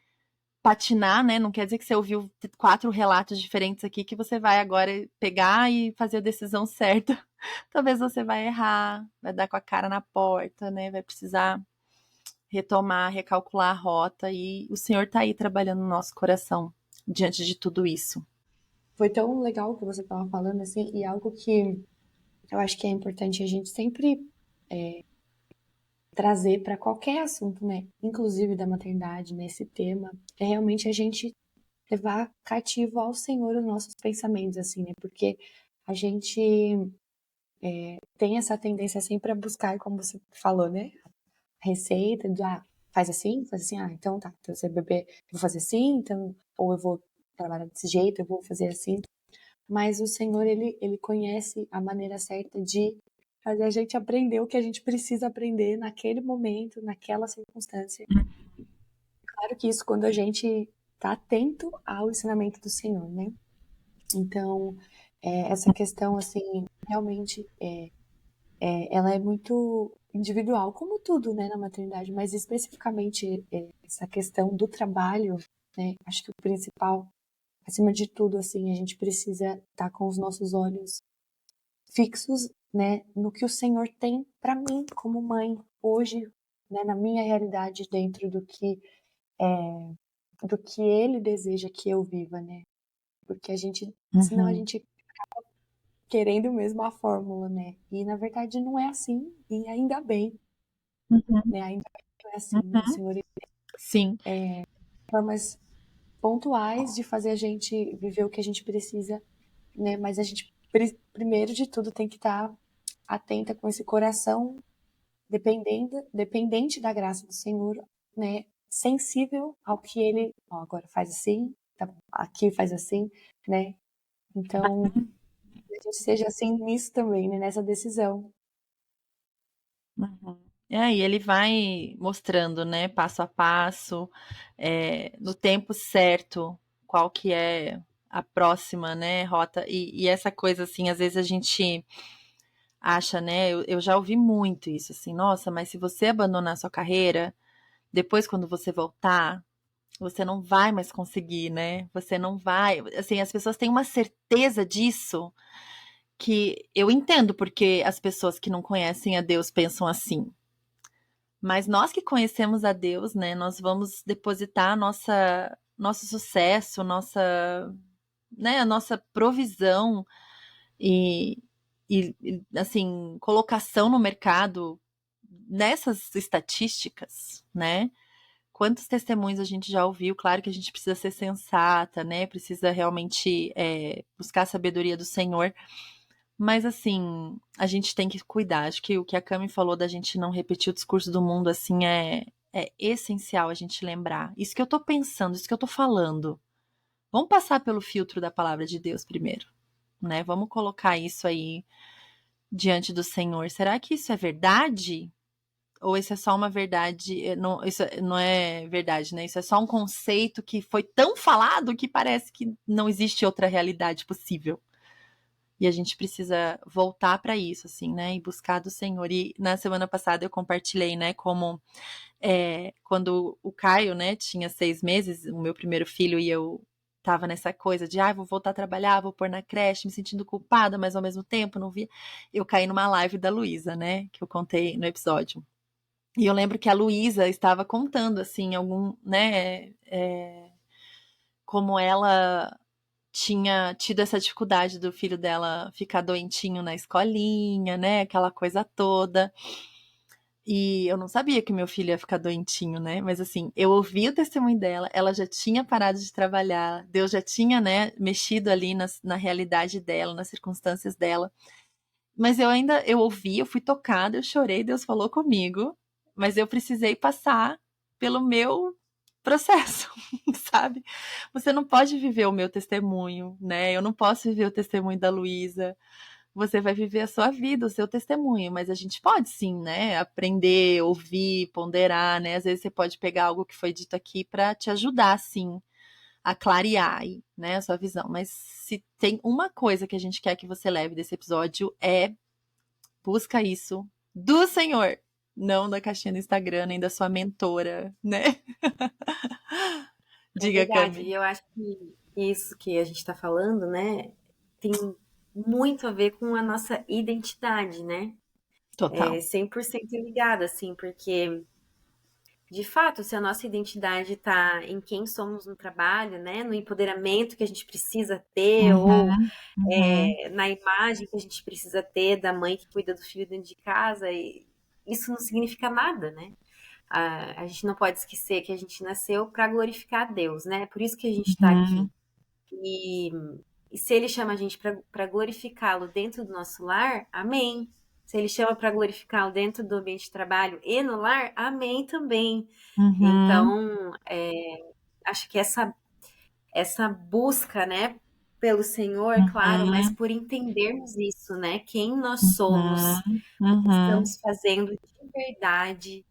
patinar, né? Não quer dizer que você ouviu 4 relatos diferentes aqui que você vai agora pegar e fazer a decisão certa. Talvez você vai errar, vai dar com a cara na porta, né? Vai precisar retomar, recalcular a rota e o Senhor tá aí trabalhando no nosso coração diante de tudo isso. Foi tão legal o que você estava falando, assim, e algo que eu acho que é importante a gente sempre trazer para qualquer assunto, né? Inclusive da maternidade, nesse tema, é realmente a gente levar cativo ao Senhor os nossos pensamentos, assim, né? Porque a gente tem essa tendência sempre a buscar, como você falou, né? A receita de, faz assim, então tá, então você beber, eu vou fazer assim, então, ou eu vou trabalhar desse jeito, eu vou fazer assim. Mas o Senhor, ele conhece a maneira certa de fazer a gente aprender o que a gente precisa aprender naquele momento, naquela circunstância. Claro que isso quando a gente está atento ao ensinamento do Senhor, né? Então, essa questão, assim, realmente, ela é muito individual, como tudo, né, na maternidade, mas especificamente essa questão do trabalho, né? Acho que o principal, acima de tudo, assim, a gente precisa estar com os nossos olhos fixos, né, no que o Senhor tem para mim como mãe hoje, né, na minha realidade dentro do que Ele deseja que eu viva, né? Porque senão a gente querendo mesmo a fórmula, né? E na verdade não é assim, e ainda bem, Uhum. né? Ainda bem que não é assim, né? O Senhor ele Sim. tem formas pontuais de fazer a gente viver o que a gente precisa, né? Mas a gente primeiro de tudo tem que estar atenta com esse coração dependente da graça do Senhor, né? Sensível ao que Ele, agora faz assim, tá bom, aqui faz assim, né? Então, que a gente seja assim nisso também, né? Nessa decisão. Uhum. E ele vai mostrando, né, passo a passo, no tempo certo, qual que é a próxima, né, rota. E essa coisa, assim, às vezes a gente acha, né, eu já ouvi muito isso, assim, nossa, mas se você abandonar sua carreira, depois quando você voltar, você não vai mais conseguir, né? Você não vai. Assim, as pessoas têm uma certeza disso que eu entendo porque as pessoas que não conhecem a Deus pensam assim. Mas nós que conhecemos a Deus, né, nós vamos depositar nosso sucesso, né, a nossa provisão e, assim, colocação no mercado nessas estatísticas, né? quantos testemunhos a gente já ouviu. Claro que a gente precisa ser sensata, né? Precisa realmente buscar a sabedoria do Senhor. Mas, assim, a gente tem que cuidar. Acho que o que a Cami falou da gente não repetir o discurso do mundo, assim, é essencial a gente lembrar. Isso que eu tô pensando, isso que eu tô falando. Vamos passar pelo filtro da palavra de Deus primeiro, né? Vamos colocar isso aí diante do Senhor. Será que isso é verdade? Ou isso é só uma verdade? Não, isso não é verdade, né? Isso é só um conceito que foi tão falado que parece que não existe outra realidade possível. E a gente precisa voltar para isso, assim, né? E buscar do Senhor. E na semana passada eu compartilhei, né? Como quando o Caio, né, tinha 6 meses, o meu primeiro filho, e eu tava nessa coisa de, vou voltar a trabalhar, vou pôr na creche, me sentindo culpada, mas ao mesmo tempo não via. Eu caí numa live da Luísa, né? Que eu contei no episódio. E eu lembro que a Luísa estava contando, assim, né? Como ela tinha tido essa dificuldade do filho dela ficar doentinho na escolinha, né? Aquela coisa toda. E eu não sabia que meu filho ia ficar doentinho, né? Mas assim, eu ouvi o testemunho dela, ela já tinha parado de trabalhar, Deus já tinha, né, mexido ali na realidade dela, nas circunstâncias dela. Mas eu ouvi, eu fui tocada, eu chorei, Deus falou comigo, mas eu precisei passar pelo meu processo, sabe? Você não pode viver o meu testemunho, né? Eu não posso viver o testemunho da Luísa. Você vai viver a sua vida, o seu testemunho, mas a gente pode sim, né? Aprender, ouvir, ponderar, né? Às vezes você pode pegar algo que foi dito aqui para te ajudar, sim, a clarear aí, né, a sua visão. Mas se tem uma coisa que a gente quer que você leve desse episódio busca isso do Senhor, não da caixinha do Instagram, nem da sua mentora, né? É Diga, verdade. Cami. E eu acho que isso que a gente está falando, né, tem muito a ver com a nossa identidade, né? É Total. 100% ligada, assim, porque de fato, se a nossa identidade está em quem somos no trabalho, né, no empoderamento que a gente precisa ter, ou Uhum, uhum, na imagem que a gente precisa ter da mãe que cuida do filho dentro de casa, isso não significa nada, né? A gente não pode esquecer que a gente nasceu para glorificar a Deus, né? Por isso que a gente está aqui. uhum, E, e se Ele chama a gente para glorificá-lo dentro do nosso lar, amém. Se Ele chama para glorificá-lo dentro do ambiente de trabalho e no lar, amém também. uhum, Então, acho que essa busca, né, pelo Senhor, claro, mas uhum, por entendermos isso, né, quem nós somos, uhum, o que uhum. estamos fazendo de verdade,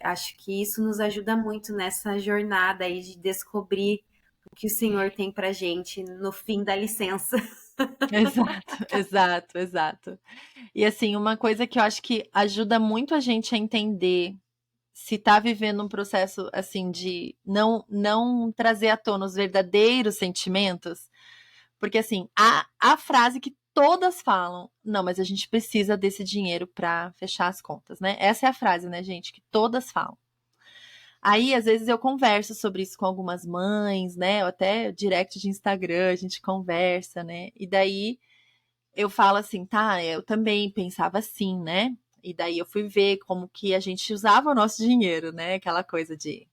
acho que isso nos ajuda muito nessa jornada aí de descobrir o que o Senhor tem pra gente no fim da licença. Exato, exato, exato. E assim, uma coisa que eu acho que ajuda muito a gente a entender se tá vivendo um processo assim de não trazer à tona os verdadeiros sentimentos, porque assim, a frase que todas falam, não, mas a gente precisa desse dinheiro para fechar as contas, né? Essa é a frase, né, gente, que todas falam. Aí, às vezes, eu converso sobre isso com algumas mães, né? Ou até direct de Instagram, a gente conversa, né? E daí eu falo assim, tá, eu também pensava assim, né? E daí eu fui ver como que a gente usava o nosso dinheiro, né? Aquela coisa de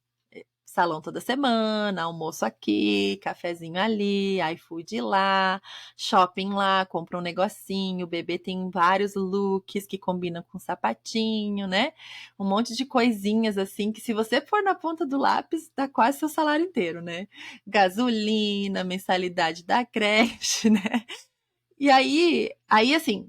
salão toda semana, almoço aqui, cafezinho ali, iFood lá, shopping lá, compra um negocinho, o bebê tem vários looks que combinam com sapatinho, né? Um monte de coisinhas assim que se você pôr na ponta do lápis, dá quase seu salário inteiro, né? Gasolina, mensalidade da creche, né? E aí assim,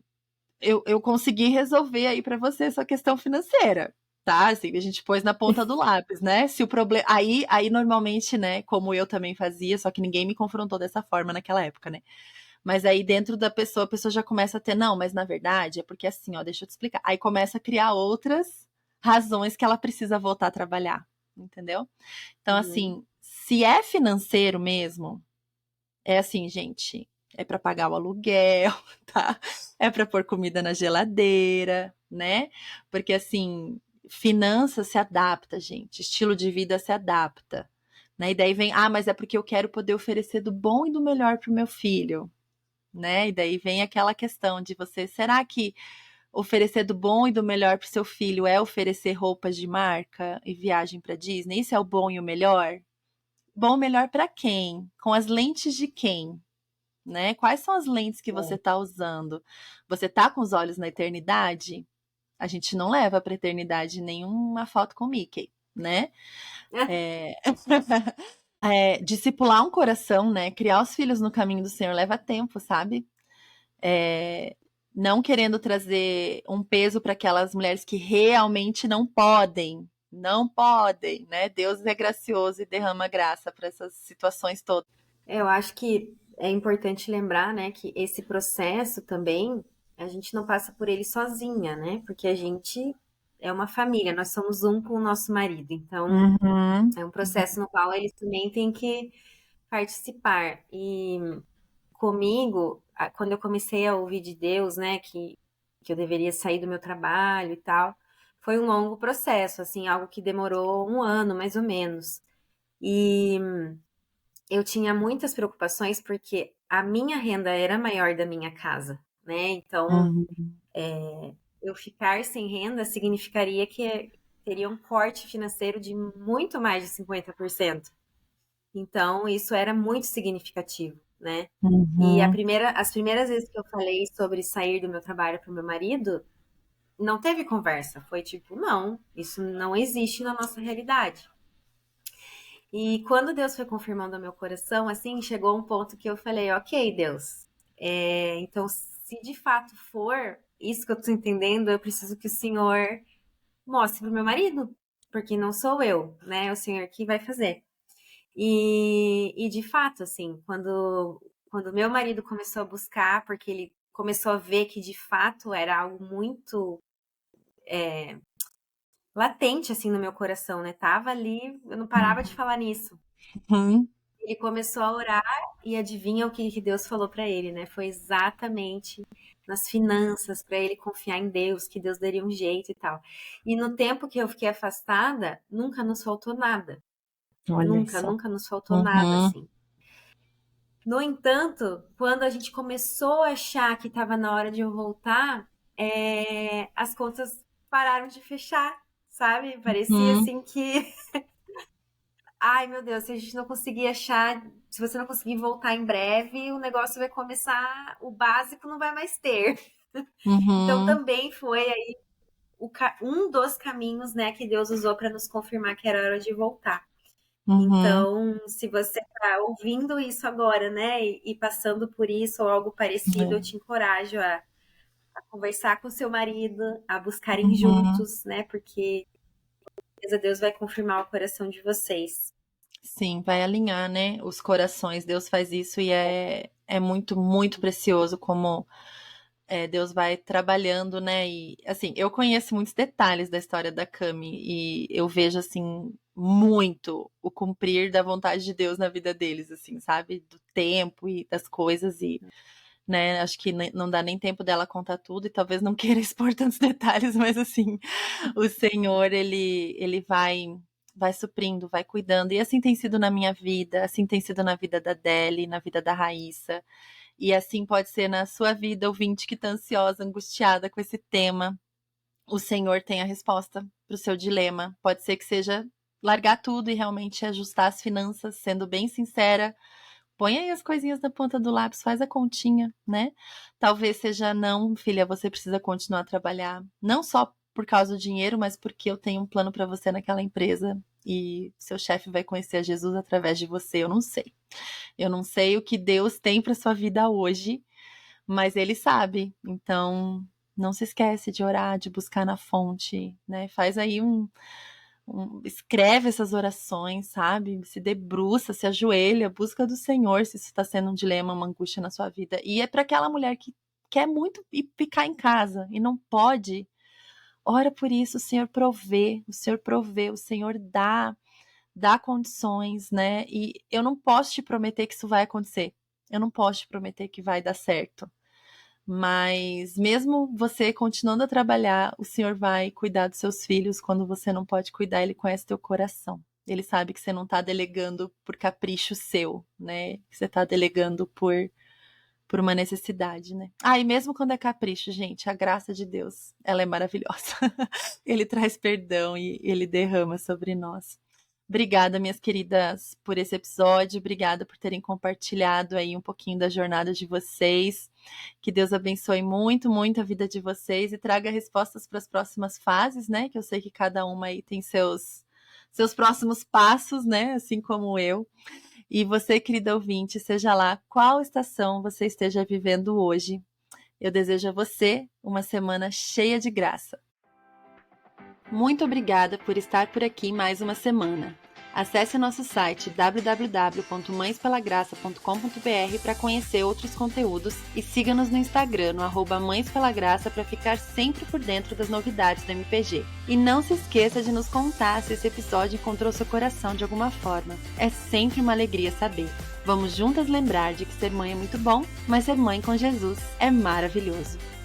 eu consegui resolver aí para você essa questão financeira, tá? Assim, a gente pôs na ponta do lápis, né? Se o problema. Aí normalmente, né? Como eu também fazia, só que ninguém me confrontou dessa forma naquela época, né? Mas aí dentro da pessoa, a pessoa já começa a ter, não, mas na verdade é porque assim, ó, deixa eu te explicar. Aí começa a criar outras razões que ela precisa voltar a trabalhar, entendeu? Então, Uhum. assim, se é financeiro mesmo, é assim, gente, é para pagar o aluguel, tá? É para pôr comida na geladeira, né? Porque assim, finanças se adapta, gente, estilo de vida se adapta, né? E daí vem, mas é porque eu quero poder oferecer do bom e do melhor pro meu filho, né? E daí vem aquela questão de você, será que oferecer do bom e do melhor para o seu filho é oferecer roupas de marca e viagem para Disney? Isso é o bom e o melhor? Bom e melhor para quem? Com as lentes de quem? Né? Quais são as lentes que você está usando? Você está com os olhos na eternidade? A gente não leva para a eternidade nenhuma foto com Mickey, né? Discipular um coração, né? Criar os filhos no caminho do Senhor leva tempo, sabe? Não querendo trazer um peso para aquelas mulheres que realmente não podem, né? Deus é gracioso e derrama graça para essas situações todas. Eu acho que é importante lembrar, né, que esse processo também, a gente não passa por ele sozinha, né? Porque a gente é uma família, nós somos um com o nosso marido. Então, é um processo no qual eles também têm que participar. E comigo, quando eu comecei a ouvir de Deus, né, que eu deveria sair do meu trabalho e tal, foi um longo processo, assim, algo que demorou 1 ano, mais ou menos. E eu tinha muitas preocupações porque a minha renda era maior da minha casa, né? Então, eu ficar sem renda significaria que teria um corte financeiro de muito mais de 50%. Então, isso era muito significativo, né? E as primeiras vezes que eu falei sobre sair do meu trabalho para o meu marido, não teve conversa. Foi tipo, não, isso não existe na nossa realidade. E quando Deus foi confirmando o meu coração, assim, chegou um ponto que eu falei, ok, Deus, então se de fato for isso que eu tô entendendo, eu preciso que o Senhor mostre pro meu marido, porque não sou eu, né? É o Senhor que vai fazer. E de fato, assim, quando meu marido começou a buscar, porque ele começou a ver que de fato era algo muito latente, assim, no meu coração, né? Tava ali, eu não parava de falar nisso. Ele começou a orar e adivinha o que Deus falou para ele, né? Foi exatamente nas finanças, para ele confiar em Deus, que Deus daria um jeito e tal. E no tempo que eu fiquei afastada, nunca nos faltou nada. Nunca nos faltou nada, assim. No entanto, quando a gente começou a achar que estava na hora de eu voltar, as contas pararam de fechar, sabe? Parecia assim que ai, meu Deus, se a gente não conseguir achar, se você não conseguir voltar em breve, o negócio vai começar, o básico não vai mais ter. Então também foi aí um dos caminhos, né, que Deus usou para nos confirmar que era hora de voltar. Então, se você está ouvindo isso agora, né, e passando por isso ou algo parecido, eu te encorajo a conversar com seu marido, a buscarem juntos, né, porque Deus vai confirmar o coração de vocês. Sim, vai alinhar, né, os corações. Deus faz isso e é muito, muito precioso como Deus vai trabalhando, né? E assim, eu conheço muitos detalhes da história da Cami e eu vejo assim muito o cumprir da vontade de Deus na vida deles, assim, sabe? Do tempo e das coisas e, né? Acho que não dá nem tempo dela contar tudo e talvez não queira expor tantos detalhes, mas assim, o Senhor ele vai suprindo, vai cuidando. E assim tem sido na minha vida, assim tem sido na vida da Deli, na vida da Raíssa. E assim pode ser na sua vida, ouvinte que está ansiosa, angustiada com esse tema. O Senhor tem a resposta para o seu dilema. Pode ser que seja largar tudo e realmente ajustar as finanças, sendo bem sincera. Põe aí as coisinhas na ponta do lápis, faz a continha, né? Talvez seja não, filha, você precisa continuar a trabalhar. Não só por causa do dinheiro, mas porque eu tenho um plano para você naquela empresa e seu chefe vai conhecer a Jesus através de você. Eu não sei. Eu não sei o que Deus tem para sua vida hoje, mas Ele sabe. Então, não se esquece de orar, de buscar na fonte, né? Faz aí escreve essas orações, sabe? Se debruça, se ajoelha, busca do Senhor se isso está sendo um dilema, uma angústia na sua vida. E é para aquela mulher que quer muito ficar em casa e não pode. Ora por isso, o Senhor provê, o Senhor dá condições, né? E eu não posso te prometer que isso vai acontecer. Eu não posso te prometer que vai dar certo. Mas mesmo você continuando a trabalhar, o Senhor vai cuidar dos seus filhos quando você não pode cuidar, Ele conhece teu coração. Ele sabe que você não está delegando por capricho seu, né? Que você está delegando por uma necessidade, né? E mesmo quando é capricho, gente, a graça de Deus, ela é maravilhosa. Ele traz perdão e ele derrama sobre nós. Obrigada, minhas queridas, por esse episódio. Obrigada por terem compartilhado aí um pouquinho da jornada de vocês. Que Deus abençoe muito, muito a vida de vocês e traga respostas para as próximas fases, né? Que eu sei que cada uma aí tem seus próximos passos, né? Assim como eu. E você, querida ouvinte, seja lá qual estação você esteja vivendo hoje, eu desejo a você uma semana cheia de graça. Muito obrigada por estar por aqui mais uma semana. Acesse nosso site www.mãespelagraça.com.br para conhecer outros conteúdos e siga-nos no Instagram no @mãespelagraça para ficar sempre por dentro das novidades do MPG. E não se esqueça de nos contar se esse episódio encontrou seu coração de alguma forma. É sempre uma alegria saber. Vamos juntas lembrar de que ser mãe é muito bom, mas ser mãe com Jesus é maravilhoso.